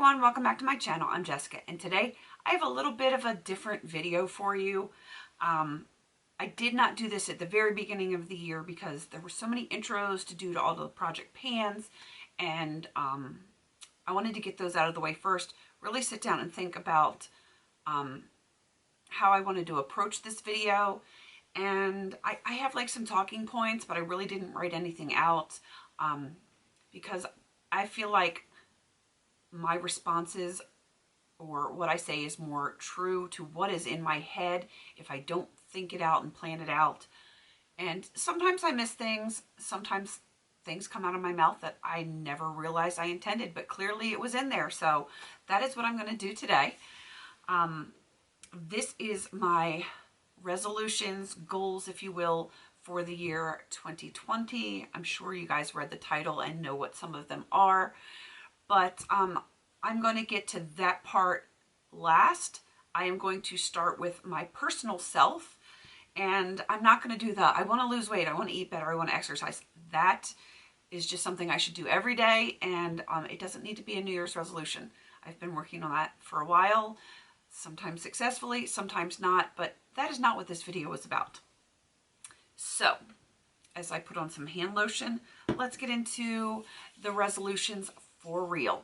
everyone, welcome back to my channel. I'm Jessica, and today I have a little bit of a different video for you. I did not do this at the very beginning of the year because there were so many intros to do to all the project pans, and I wanted to get those out of the way first, really sit down and think about how I wanted to approach this video. And I have like some talking points, but I really didn't write anything out because I feel like my responses or what I say is more true to what is in my head if I don't think it out and plan it out. And sometimes I miss things. Sometimes things come out of my mouth that I never realized I intended, but clearly it was in there. So that is what I'm going to do today. This is my resolutions, goals, if you will, for the year 2020. I'm sure you guys read the title and know what some of them are. But I'm going to get to that part last. I am going to start with my personal self. And I'm not going to do I want to lose weight, I want to eat better, I want to exercise. That is just something I should do every day. And it doesn't need to be a New Year's resolution. I've been working on that for a while, sometimes successfully, sometimes not. But that is not what this video is about. So, as I put on some hand lotion, let's get into the resolutions for real.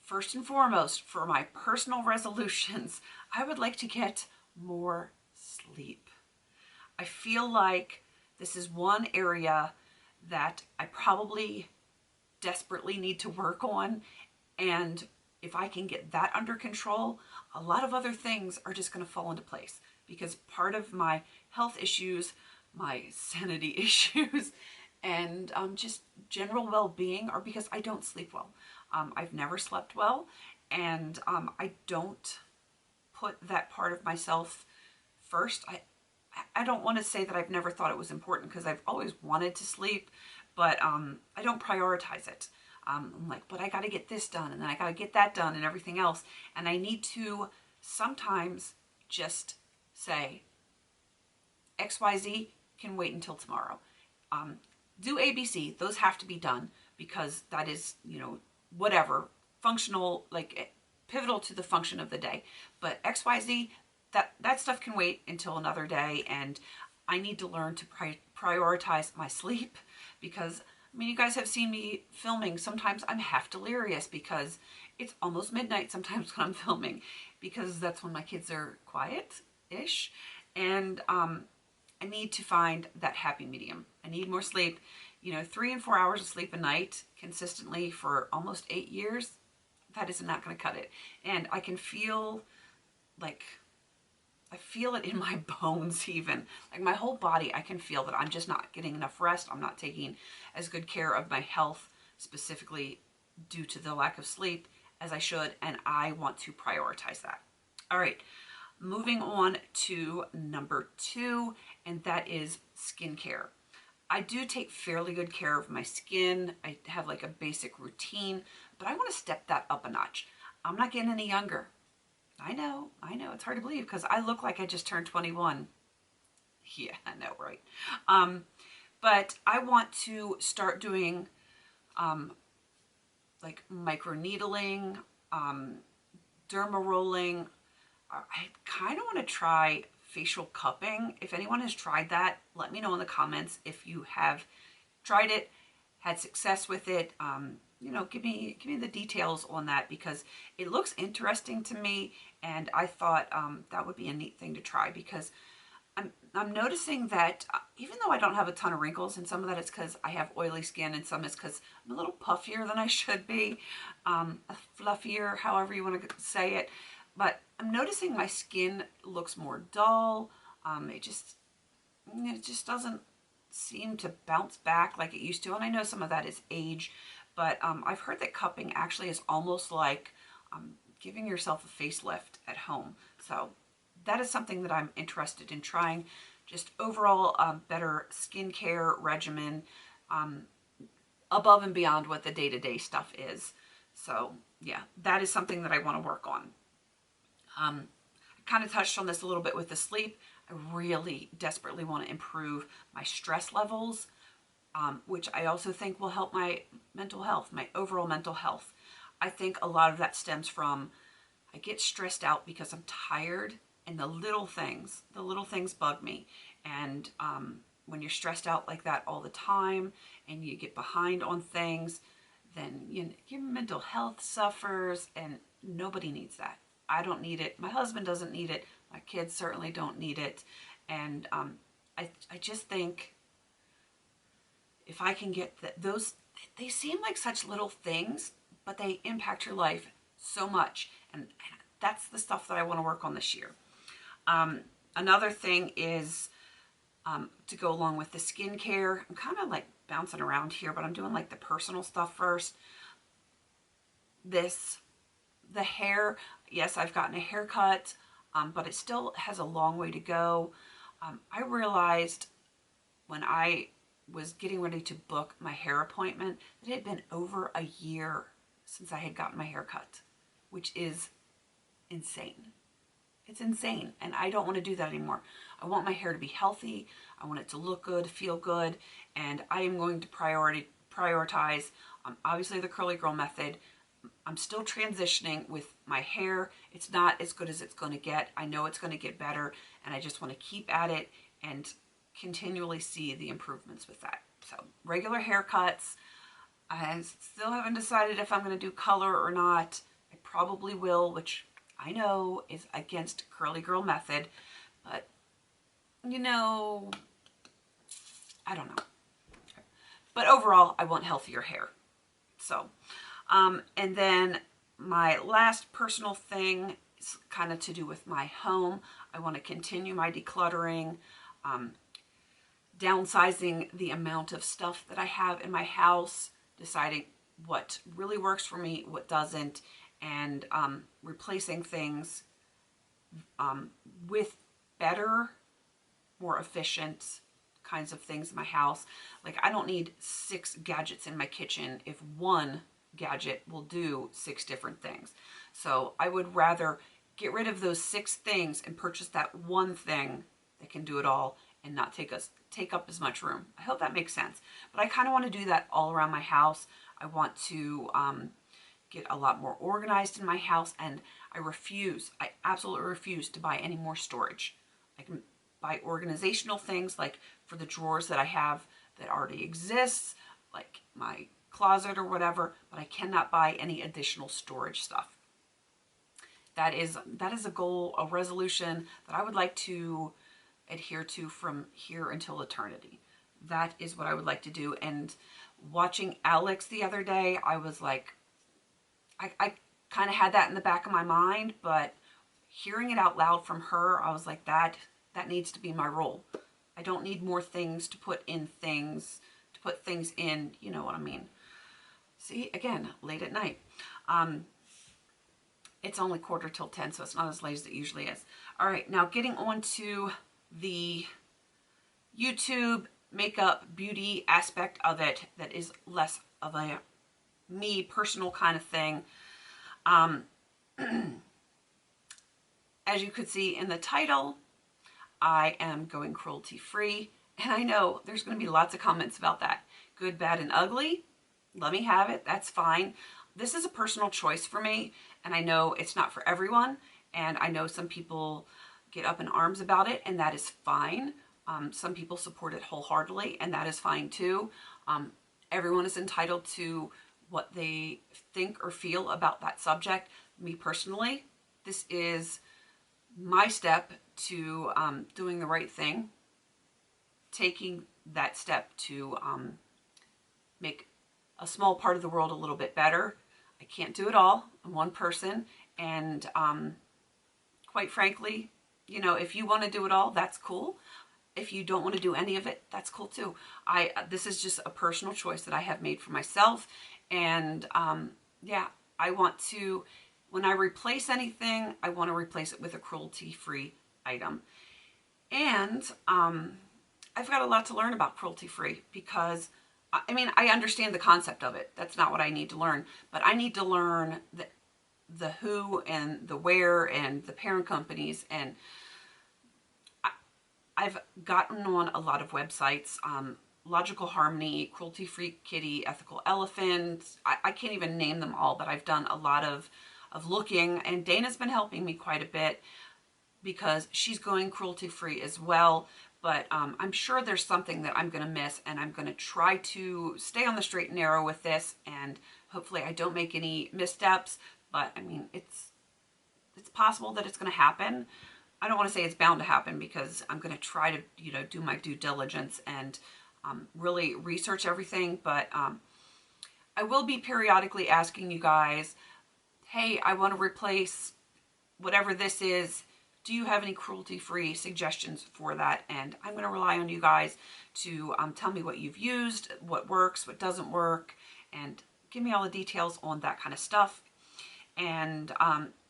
First and foremost, for my personal resolutions, I would like to get more sleep. I feel like this is one area that I probably desperately need to work on. And if I can get that under control, a lot of other things are just going to fall into place. Because part of my health issues, my sanity issues, and just general well-being are because I don't sleep well. I've never slept well, and I don't put that part of myself first. I don't want to say that I've never thought it was important, because I've always wanted to sleep, but I don't prioritize it. I'm like, but I got to get this done, and then I got to get that done, and everything else. And I need to sometimes just say, XYZ can wait until tomorrow. Do ABC, those have to be done because that is, whatever, functional, like pivotal to the function of the day. But XYZ, that stuff can wait until another day, and I need to learn to prioritize my sleep because, you guys have seen me filming. Sometimes I'm half delirious because it's almost midnight sometimes when I'm filming, because that's when my kids are quiet-ish, and I need to find that happy medium. I need more sleep. 3 and 4 hours of sleep a night consistently for almost 8 years, that is not going to cut it. And I can feel I feel it in my bones even. Like my whole body, I can feel that I'm just not getting enough rest. I'm not taking as good care of my health, specifically due to the lack of sleep, as I should. And I want to prioritize that. All right. Moving on to number 2, and that is skincare. I do take fairly good care of my skin. I have like a basic routine, but I want to step that up a notch. I'm not getting any younger. I know, it's hard to believe because I look like I just turned 21. Yeah, I know, right? But I want to start doing like microneedling, derma rolling. I kind of want to try facial cupping. If anyone has tried that, let me know in the comments if you have tried it, had success with it. Give me the details on that, because it looks interesting to me, and I thought that would be a neat thing to try, because I'm noticing that even though I don't have a ton of wrinkles, and some of that is because I have oily skin, and some is because I'm a little puffier than I should be, fluffier, however you want to say it. But I'm noticing my skin looks more dull. It just doesn't seem to bounce back like it used to. And I know some of that is age, but I've heard that cupping actually is almost like giving yourself a facelift at home. So that is something that I'm interested in trying. Just overall better skincare regimen above and beyond what the day-to-day stuff is. So yeah, that is something that I want to work on. I kind of touched on this a little bit with the sleep. I really desperately want to improve my stress levels, which I also think will help my mental health, my overall mental health. I think a lot of that stems from I get stressed out because I'm tired, and the little things bug me. And when you're stressed out like that all the time and you get behind on things, then your mental health suffers, and nobody needs that. I don't need it. My husband doesn't need it. My kids certainly don't need it. And I just think if I can get those, they seem like such little things, but they impact your life so much. And that's the stuff that I want to work on this year. Another thing is to go along with the skincare. I'm kind of like bouncing around here, but I'm doing like the personal stuff first. The hair, yes, I've gotten a haircut, but it still has a long way to go. I realized when I was getting ready to book my hair appointment that it had been over a year since I had gotten my hair cut, which is insane. It's insane, and I don't want to do that anymore. I want my hair to be healthy. I want it to look good, feel good, and I am going to prioritize obviously the Curly Girl method. I'm still transitioning with my hair. It's not as good as it's going to get. I know it's going to get better, and I just want to keep at it and continually see the improvements with that. So regular haircuts. I still haven't decided if I'm going to do color or not. I probably will, which I know is against Curly Girl method, but I don't know. But overall, I want healthier hair. So, and then my last personal thing is kind of to do with my home. I want to continue my decluttering, downsizing the amount of stuff that I have in my house, deciding what really works for me, what doesn't, and replacing things with better, more efficient kinds of things in my house. Like, I don't need 6 gadgets in my kitchen if one gadget will do 6 different things. So I would rather get rid of those 6 things and purchase that one thing that can do it all and not take up as much room. I hope that makes sense. But I kind of want to do that all around my house. I want to get a lot more organized in my house, and I absolutely refuse to buy any more storage. I can buy organizational things like for the drawers that I have that already exists, like my closet or whatever, but I cannot buy any additional storage stuff. That is a goal, a resolution that I would like to adhere to from here until eternity. That is what I would like to do. And watching Alex the other day, I was like, I kind of had that in the back of my mind, but hearing it out loud from her, I was like, that needs to be my role. I don't need more things to put things in, you know what I mean. See, again, late at night. It's only 9:45, so it's not as late as it usually is. All right, now getting on to the YouTube makeup beauty aspect of it, that is less of a me personal kind of thing. As you could see in the title, I am going cruelty free, and I know there's going to be lots of comments about that. Good, bad, and ugly. Let me have it. That's fine. This is a personal choice for me, and I know it's not for everyone, and I know some people get up in arms about it, and that is fine. Some people support it wholeheartedly, and that is fine too. Everyone is entitled to what they think or feel about that subject. Me personally, this is my step to doing the right thing, taking that step to make a small part of the world a little bit better. I can't do it all. I'm one person, and quite frankly, if you want to do it all, that's cool. If you don't want to do any of it, that's cool too. This is just a personal choice that I have made for myself, and yeah, I want to, when I replace anything, I want to replace it with a cruelty-free item. And I've got a lot to learn about cruelty-free, because I understand the concept of it. That's not what I need to learn, but I need to learn the who and the where and the parent companies. And I've gotten on a lot of websites Logical Harmony, Cruelty Free Kitty, Ethical Elephant. I can't even name them all, but I've done a lot of looking, and Dana's been helping me quite a bit because she's going cruelty free as well. But I'm sure there's something that I'm going to miss, and I'm going to try to stay on the straight and narrow with this, and hopefully I don't make any missteps. But I mean, it's possible that it's going to happen. I don't want to say it's bound to happen, because I'm going to try to, you know, do my due diligence and really research everything. But I will be periodically asking you guys, hey, I want to replace whatever this is. Do you have any cruelty-free suggestions for that? And I'm going to rely on you guys to tell me what you've used, what works, what doesn't work, and give me all the details on that kind of stuff. And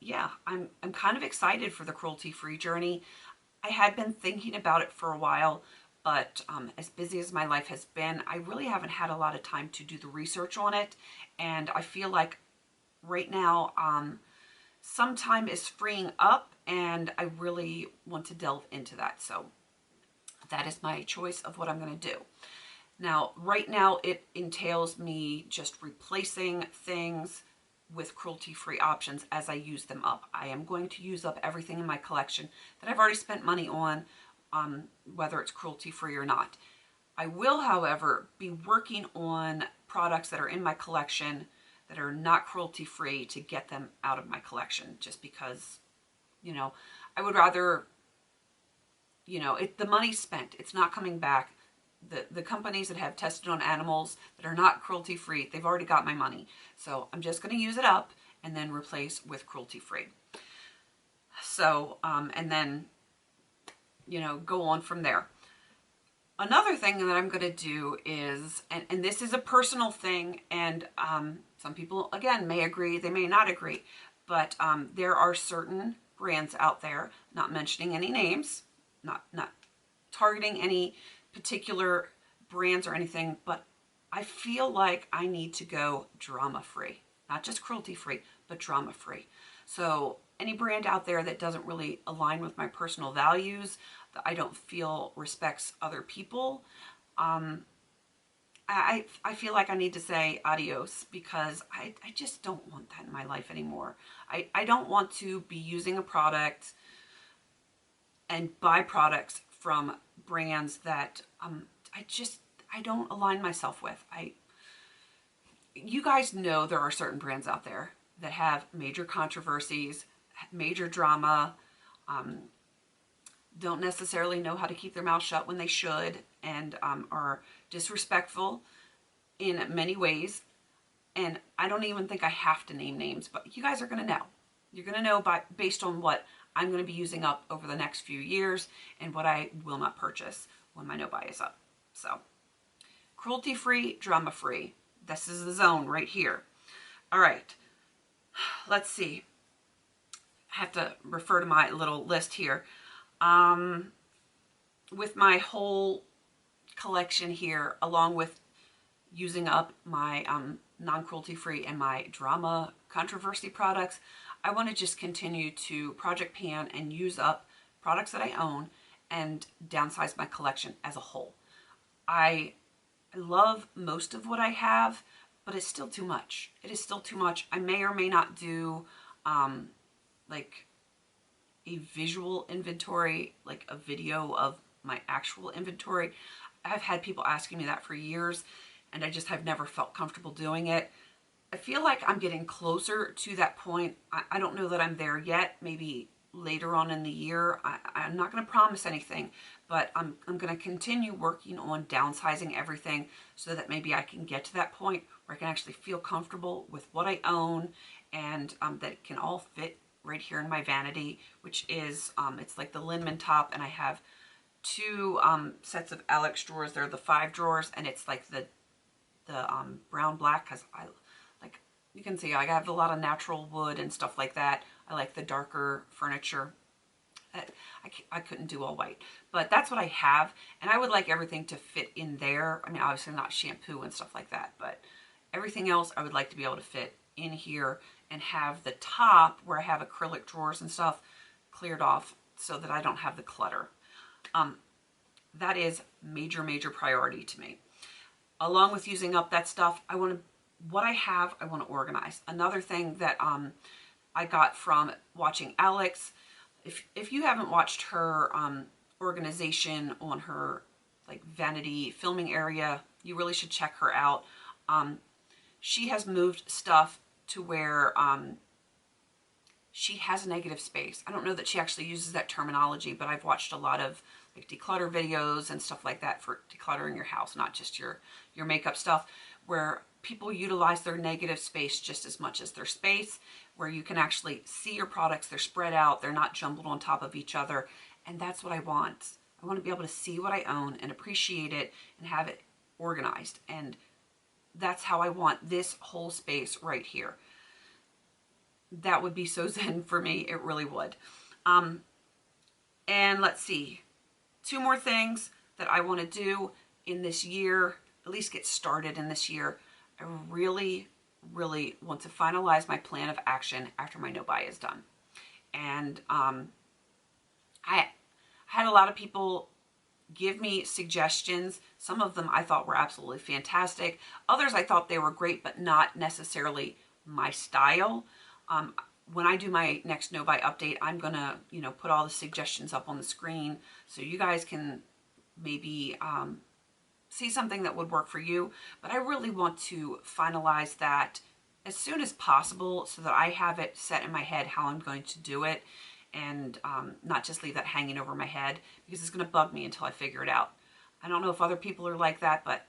yeah, I'm kind of excited for the cruelty-free journey. I had been thinking about it for a while, but as busy as my life has been, I really haven't had a lot of time to do the research on it. And I feel like right now, some time is freeing up, and I really want to delve into that. So that is my choice of what I'm going to do. Now, right now, it entails me just replacing things with cruelty-free options as I use them up. I am going to use up everything in my collection that I've already spent money on, whether it's cruelty-free or not. I will, however, be working on products that are in my collection that are not cruelty-free to get them out of my collection, just because, you know, I would rather, you know, the money's spent. It's not coming back. The companies that have tested on animals that are not cruelty-free, they've already got my money. So I'm just going to use it up and then replace with cruelty-free. So, and then, you know, go on from there. Another thing that I'm going to do is, and this is a personal thing, and some people, again, may agree, they may not agree, but there are certain brands out there, not mentioning any names, not targeting any particular brands or anything, but I feel like I need to go drama-free. Not just cruelty-free, but drama-free. So any brand out there that doesn't really align with my personal values, that I don't feel respects other people, I feel like I need to say adios, because I just don't want that in my life anymore. I don't want to be using a product and buy products from brands that I don't align myself with. You guys know there are certain brands out there that have major controversies, major drama, don't necessarily know how to keep their mouth shut when they should, and are disrespectful in many ways. And I don't even think I have to name names, but you guys are going to know. You're going to know based on what I'm going to be using up over the next few years and what I will not purchase when my no-buy is up. So, cruelty-free, drama-free. This is the zone right here. All right. Let's see. I have to refer to my little list here. With my whole collection here, along with using up my non-cruelty free and my drama controversy products, I want to just continue to project pan and use up products that I own and downsize my collection as a whole. I love most of what I have, but it's still too much. It is still too much. I may or may not do like a visual inventory, like a video of my actual inventory. I've had people asking me that for years, and I just have never felt comfortable doing it. I feel like I'm getting closer to that point. I don't know that I'm there yet. Maybe later on in the year. I'm not going to promise anything, but I'm going to continue working on downsizing everything so that maybe I can get to that point where I can actually feel comfortable with what I own, and that it can all fit right here in my vanity, which is, it's like the Linman top, and I have two sets of Alex drawers. They're the 5 drawers, and it's like the brown black, because you can see I have a lot of natural wood and stuff like that. I like the darker furniture. I couldn't do all white, but that's what I have, and I would like everything to fit in there. I mean, obviously not shampoo and stuff like that, but everything else I would like to be able to fit in here, and have the top where I have acrylic drawers and stuff cleared off so that I don't have the clutter. That is major priority to me. along with using up that stuff, what I have, I want to organize. Another thing that I got from watching Alex, if you haven't watched her organization on her like vanity filming area, you really should check her out. She has moved stuff to where she has negative space. I don't know that she actually uses that terminology, but I've watched a lot of like declutter videos and stuff like that for decluttering your house, not just your makeup stuff, where people utilize their negative space just as much as their space, where you can actually see your products. They're spread out. They're not jumbled on top of each other. And that's what I want. I want to be able to see what I own and appreciate it and have it organized. And that's how I want this whole space right here. That would be so zen for me. It really would. And let's see. 2 more things that I want to do in this year, at least get started in this year. I really, really want to finalize my plan of action after my no-buy is done. And I had a lot of people give me suggestions. Some of them I thought were absolutely fantastic. Others I thought they were great, but not necessarily my style. When I do my next no-buy update, I'm going to, put all the suggestions up on the screen so you guys can maybe see something that would work for you. But I really want to finalize that as soon as possible so that I have it set in my head how I'm going to do it, and not just leave that hanging over my head, because it's going to bug me until I figure it out. I don't know if other people are like that, but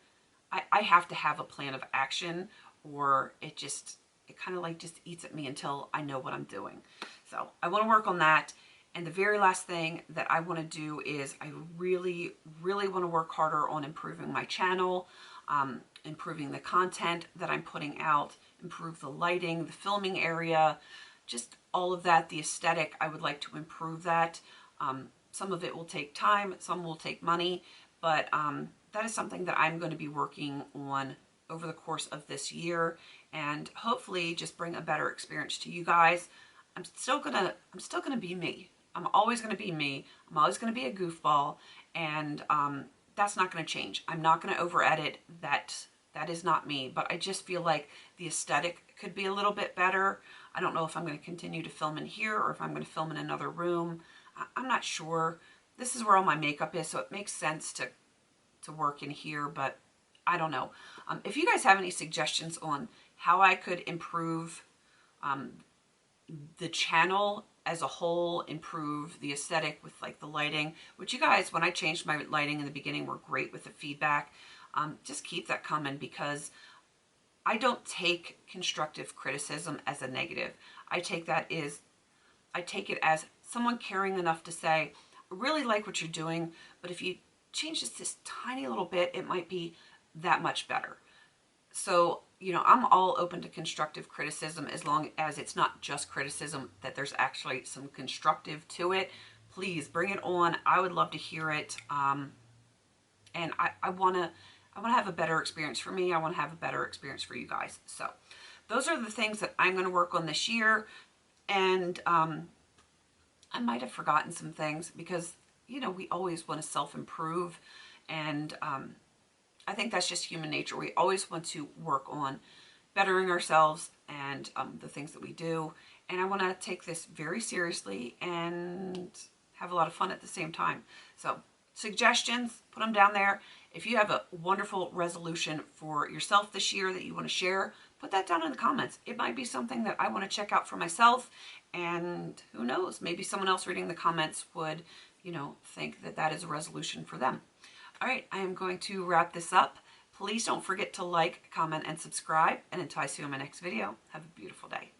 I have to have a plan of action, or it kind of like just eats at me until I know what I'm doing. So I want to work on that. And the very last thing that I want to do is I really, really want to work harder on improving my channel, improving the content that I'm putting out, improve the lighting, the filming area, just all of that, the aesthetic. I would like to improve that. Some of it will take time, some will take money, but that is something that I'm going to be working on over the course of this year, and hopefully just bring a better experience to you guys. I'm still gonna be me. I'm always gonna be me. I'm always gonna be a goofball, and that's not gonna change. I'm not gonna over edit. That is not me. But I just feel like the aesthetic could be a little bit better. I don't know if I'm gonna continue to film in here or if I'm gonna film in another room. I'm not sure. This is where all my makeup is, so it makes sense to work in here, but I don't know. If you guys have any suggestions on how I could improve the channel as a whole, improve the aesthetic with like the lighting, which you guys, when I changed my lighting in the beginning, were great with the feedback. Just keep that coming, because I don't take constructive criticism as a negative. I take it as someone caring enough to say, I really like what you're doing, but if you change this tiny little bit, it might be that much better. So, I'm all open to constructive criticism, as long as it's not just criticism, that there's actually some constructive to it. Please bring it on. I would love to hear it. And I want to have a better experience for me. I want to have a better experience for you guys. So those are the things that I'm going to work on this year. And I might have forgotten some things, because, we always want to self-improve. And I think that's just human nature. We always want to work on bettering ourselves and the things that we do. And I want to take this very seriously and have a lot of fun at the same time. So suggestions, put them down there. If you have a wonderful resolution for yourself this year that you want to share, put that down in the comments. It might be something that I want to check out for myself. And who knows, maybe someone else reading the comments would, think that that is a resolution for them. All right, I am going to wrap this up. Please don't forget to like, comment, and subscribe. And until I see you in my next video, have a beautiful day.